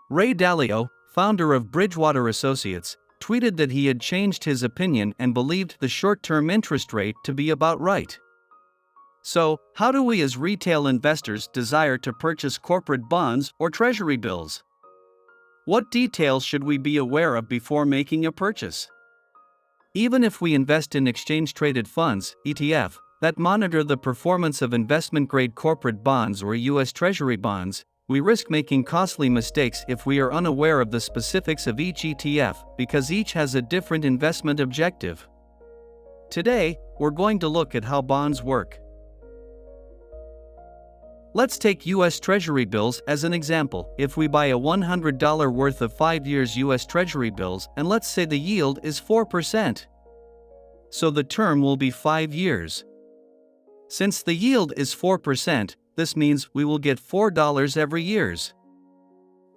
Ray Dalio, founder of Bridgewater Associates, tweeted that he had changed his opinion and believed the short-term interest rate to be about right. So, how do we as retail investors desire to purchase corporate bonds or treasury bills? What details should we be aware of before making a purchase? Even if we invest in exchange-traded funds, ETF, that monitor the performance of investment-grade corporate bonds or U.S. Treasury bonds, we risk making costly mistakes if we are unaware of the specifics of each ETF because each has a different investment objective. Today, we're going to look at how bonds work. Let's take U.S. Treasury bills as an example. If we buy a $100 worth of 5 years U.S. Treasury bills and let's say the yield is 4%. So the term will be 5 years. Since the yield is 4%, this means we will get $4 every year.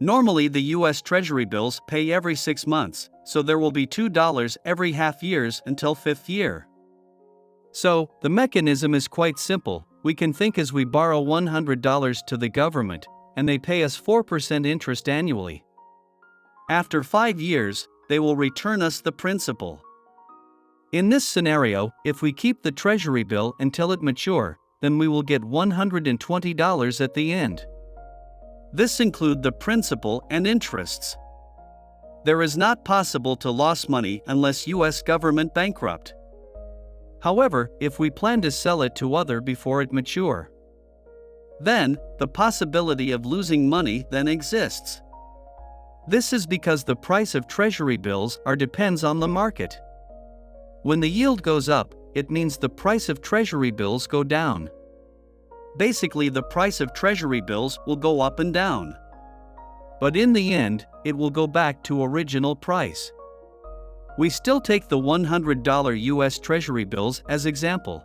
Normally the U.S. Treasury bills pay every 6 months, so there will be $2 every half years until 5th year. So, the mechanism is quite simple. We can think as we borrow $100 to the government, and they pay us 4% interest annually. After 5 years, they will return us the principal. In this scenario, if we keep the Treasury bill until it matures, then we will get $120 at the end. This includes the principal and interests. There is not possible to lose money unless U.S. government bankrupt. However, if we plan to sell it to other before it matures, then the possibility of losing money then exists. This is because the price of Treasury bills depends on the market. When the yield goes up, it means the price of Treasury bills go down. Basically, the price of Treasury bills will go up and down. But in the end, it will go back to original price. We still take the $100 U.S. Treasury bills as example.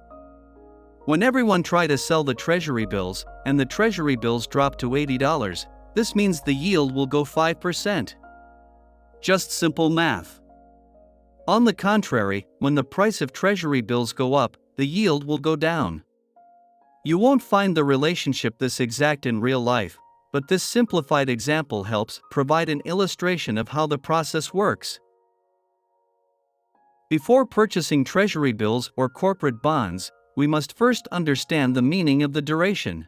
When everyone try to sell the Treasury bills, and the Treasury bills drop to $80, this means the yield will go 5%. Just simple math. On the contrary, when the price of Treasury bills go up, the yield will go down. You won't find the relationship this exact in real life, but this simplified example helps provide an illustration of how the process works. Before purchasing Treasury bills or corporate bonds, we must first understand the meaning of the duration.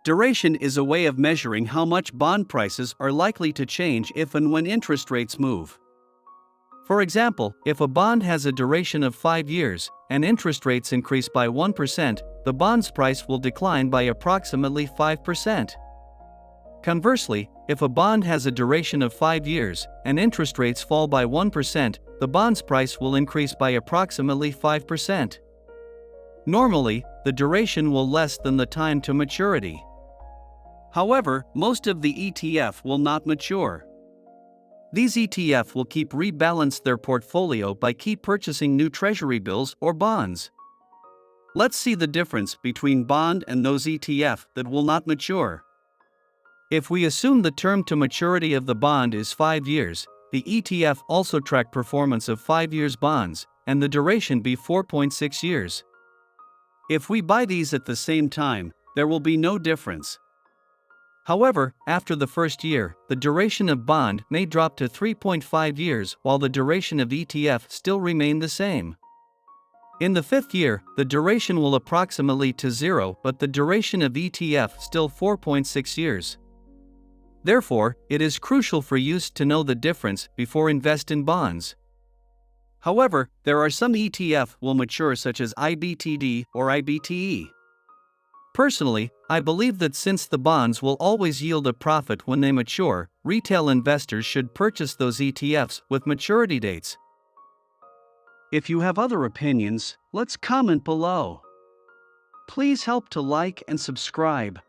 Duration is a way of measuring how much bond prices are likely to change if and when interest rates move. For example, if a bond has a duration of 5 years, and interest rates increase by 1%, the bond's price will decline by approximately 5%. Conversely, if a bond has a duration of 5 years, and interest rates fall by 1%, the bond's price will increase by approximately 5%. Normally, the duration will less than the time to maturity. However, most of the ETF will not mature. These ETF will keep rebalance their portfolio by keep purchasing new Treasury bills or bonds. Let's see the difference between bond and those ETF that will not mature. If we assume the term to maturity of the bond is 5 years, the ETF also track performance of 5 years bonds, and the duration be 4.6 years. If we buy these at the same time, there will be no difference. However, after the first year, the duration of bond may drop to 3.5 years while the duration of ETF still remain the same. In the 5th year, the duration will approximately to 0, but the duration of ETF still 4.6 years. Therefore, it is crucial for you to know the difference before invest in bonds. However, there are some ETF will mature such as IBTD or IBTE. Personally, I believe that since the bonds will always yield a profit when they mature, retail investors should purchase those ETFs with maturity dates. If you have other opinions, let's comment below. Please help to like and subscribe.